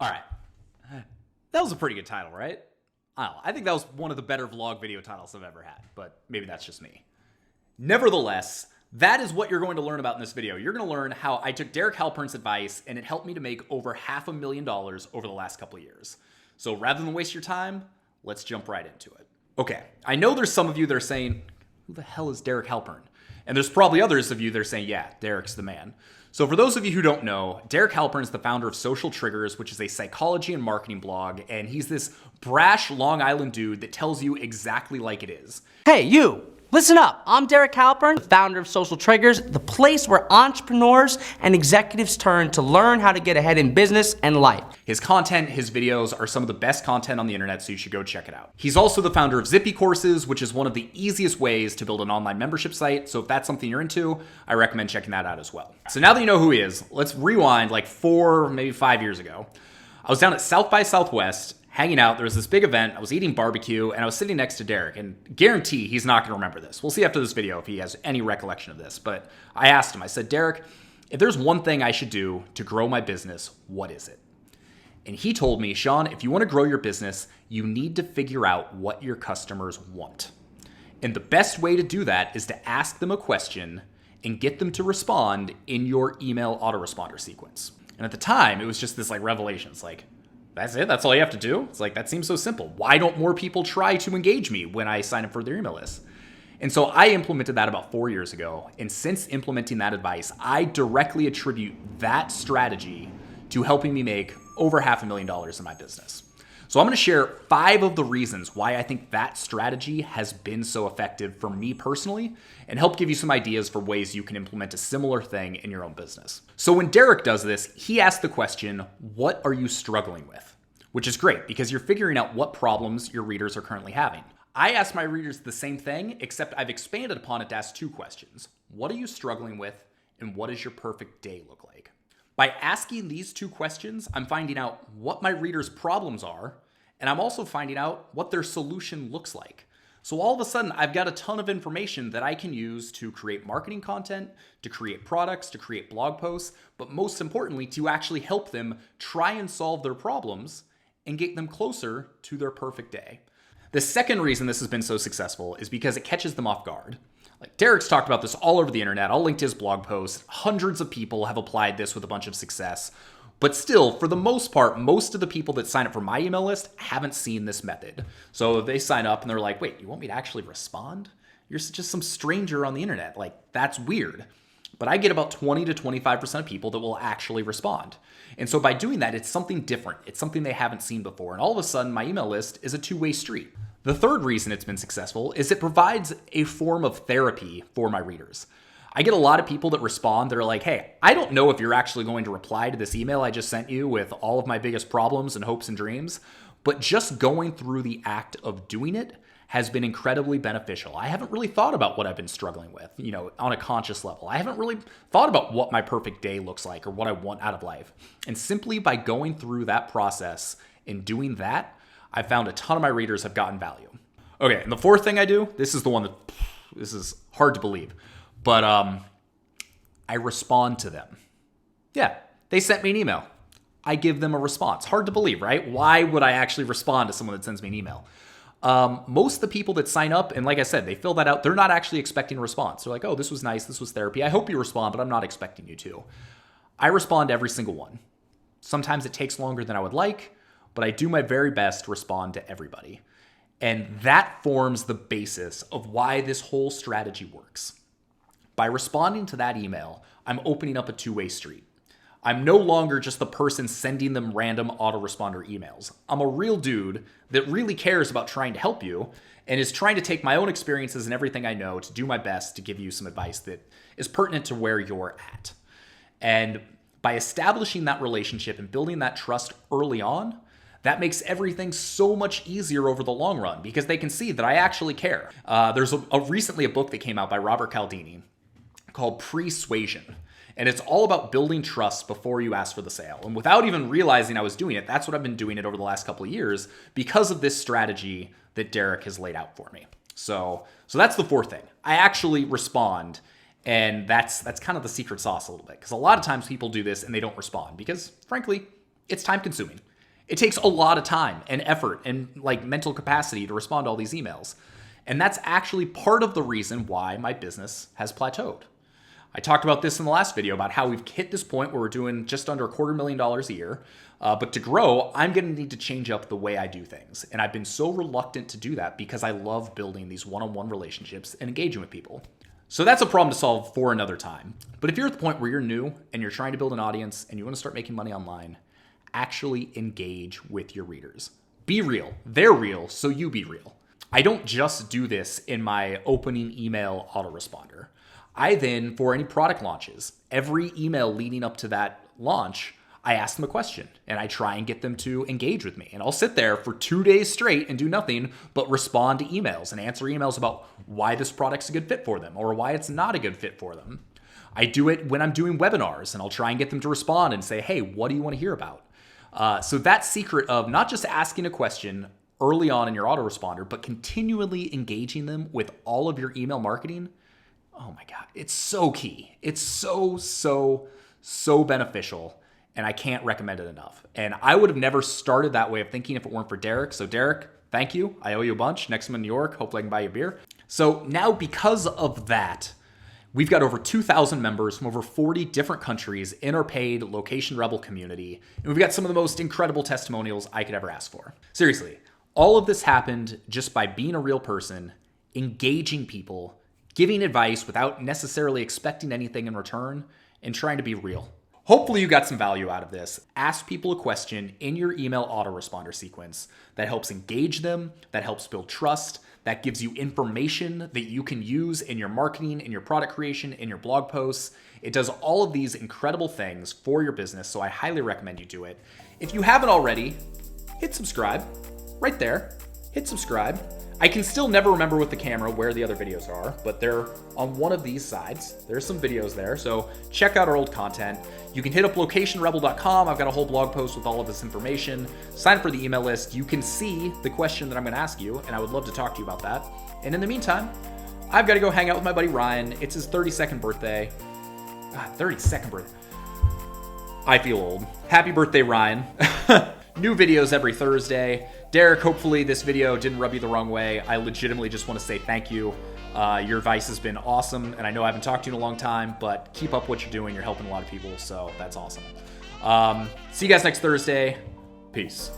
All right. That was a pretty good title, right? I don't know. I think that was one of the better vlog video titles I've ever had, but maybe that's just me. Nevertheless, that is what you're going to learn about in this video. You're going to learn how I took Derek Halpern's advice and it helped me to make over $500,000 over the last couple of years. So rather than waste your time, let's jump right into it. Okay, I know there's some of you that are saying, who the hell is Derek Halpern? And there's probably others of you that are saying, yeah, Derek's the man. So for those of you who don't know, Derek Halpern is the founder of Social Triggers, which is a psychology and marketing blog, and he's this brash Long Island dude that tells you exactly like it is. Hey, you! Listen up. I'm Derek Halpern, the founder of Social Triggers, the place where entrepreneurs and executives turn to learn how to get ahead in business and life. His content, his videos are some of the best content on the internet, so you should go check it out. He's also the founder of Zippy Courses, which is one of the easiest ways to build an online membership site. So if that's something you're into, I recommend checking that out as well. So now that you know who he is, let's rewind like 4, maybe 5 years ago. I was down at South by Southwest hanging out. There was this big event. I was eating barbecue and I was sitting next to Derek, and guarantee he's not going to remember this. We'll see after this video if he has any recollection of this. But I asked him, I said, Derek, if there's one thing I should do to grow my business, what is it? And he told me, Sean, if you want to grow your business, you need to figure out what your customers want. And the best way to do that is to ask them a question and get them to respond in your email autoresponder sequence. And at the time, it was just this like revelation. It's like, that's it? That's all you have to do? It's like, that seems so simple. Why don't more people try to engage me when I sign up for their email list? And so I implemented that about 4 years ago. And since implementing that advice, I directly attribute that strategy to helping me make over $500,000 in my business. So I'm going to share 5 of the reasons why I think that strategy has been so effective for me personally, and help give you some ideas for ways you can implement a similar thing in your own business. So when Derek does this, he asks the question, what are you struggling with? Which is great because you're figuring out what problems your readers are currently having. I ask my readers the same thing, except I've expanded upon it to ask 2 questions. What are you struggling with, and what does your perfect day look like? By asking these 2 questions, I'm finding out what my readers' problems are, and I'm also finding out what their solution looks like. So all of a sudden, I've got a ton of information that I can use to create marketing content, to create products, to create blog posts, but most importantly, to actually help them try and solve their problems and get them closer to their perfect day. The second reason this has been so successful is because it catches them off guard. Like Derek's talked about this all over the internet. I'll link to his blog post. Hundreds of people have applied this with a bunch of success. But still, for the most part, most of the people that sign up for my email list haven't seen this method. So they sign up and they're like, wait, you want me to actually respond? You're just some stranger on the internet. Like, that's weird. But I get about 20 to 25% of people that will actually respond. And so by doing that, it's something different. It's something they haven't seen before. And all of a sudden, my email list is a 2-way street. The third reason it's been successful is it provides a form of therapy for my readers. I get a lot of people that respond that are like, hey, I don't know if you're actually going to reply to this email I just sent you with all of my biggest problems and hopes and dreams, but just going through the act of doing it has been incredibly beneficial. I haven't really thought about what I've been struggling with, on a conscious level. I haven't really thought about what my perfect day looks like or what I want out of life. And simply by going through that process and doing that, I found a ton of my readers have gotten value. Okay, and the fourth thing I do, this is the one that, this is hard to believe, but I respond to them. Yeah, they sent me an email. I give them a response. Hard to believe, right? Why would I actually respond to someone that sends me an email? Most of the people that sign up, and like I said, they fill that out, they're not actually expecting a response. They're like, oh, this was nice, this was therapy. I hope you respond, but I'm not expecting you to. I respond to every single one. Sometimes it takes longer than I would like, but I do my very best to respond to everybody. And that forms the basis of why this whole strategy works. By responding to that email, I'm opening up a 2-way street. I'm no longer just the person sending them random autoresponder emails. I'm a real dude that really cares about trying to help you and is trying to take my own experiences and everything I know to do my best to give you some advice that is pertinent to where you're at. And by establishing that relationship and building that trust early on, that makes everything so much easier over the long run because they can see that I actually care. There's recently a book that came out by Robert Cialdini called Persuasion. And it's all about building trust before you ask for the sale. And without even realizing I was doing it, that's what I've been doing it over the last couple of years because of this strategy that Derek has laid out for me. So that's the fourth thing. I actually respond, and that's kind of the secret sauce a little bit. Because a lot of times people do this and they don't respond because, frankly, it's time consuming. It takes a lot of time and effort and like mental capacity to respond to all these emails. And that's actually part of the reason why my business has plateaued. I talked about this in the last video about how we've hit this point where we're doing just under $250,000 a year. But to grow, I'm going to need to change up the way I do things. And I've been so reluctant to do that because I love building these one-on-one relationships and engaging with people. So that's a problem to solve for another time. But if you're at the point where you're new and you're trying to build an audience and you want to start making money online, actually engage with your readers. Be real. They're real, so you be real. I don't just do this in my opening email autoresponder. I then, for any product launches, every email leading up to that launch, I ask them a question and I try and get them to engage with me. And I'll sit there for 2 days straight and do nothing but respond to emails and answer emails about why this product's a good fit for them or why it's not a good fit for them. I do it when I'm doing webinars and I'll try and get them to respond and say, hey, what do you want to hear about? So that secret of not just asking a question early on in your autoresponder, but continually engaging them with all of your email marketing, oh my God, it's so key. It's so beneficial. And I can't recommend it enough. And I would have never started that way of thinking if it weren't for Derek. So Derek, thank you. I owe you a bunch. Next time I'm in New York, hopefully I can buy you a beer. So now because of that, we've got over 2,000 members from over 40 different countries in our paid Location Rebel community. And we've got some of the most incredible testimonials I could ever ask for. Seriously, all of this happened just by being a real person, engaging people, giving advice without necessarily expecting anything in return, and trying to be real. Hopefully you got some value out of this. Ask people a question in your email autoresponder sequence that helps engage them, that helps build trust, that gives you information that you can use in your marketing, in your product creation, in your blog posts. It does all of these incredible things for your business, so I highly recommend you do it. If you haven't already, hit subscribe right there. Hit subscribe. I can still never remember with the camera where the other videos are, but they're on one of these sides. There's some videos there, so check out our old content. You can hit up locationrebel.com. I've got a whole blog post with all of this information. Sign up for the email list. You can see the question that I'm going to ask you, and I would love to talk to you about that. And in the meantime, I've got to go hang out with my buddy Ryan. It's his 32nd birthday. God, 32nd birthday. I feel old. Happy birthday, Ryan. New videos every Thursday. Derek, hopefully this video didn't rub you the wrong way. I legitimately just want to say thank you. Your advice has been awesome, and I know I haven't talked to you in a long time, but keep up what you're doing. You're helping a lot of people, so that's awesome. See you guys next Thursday. Peace.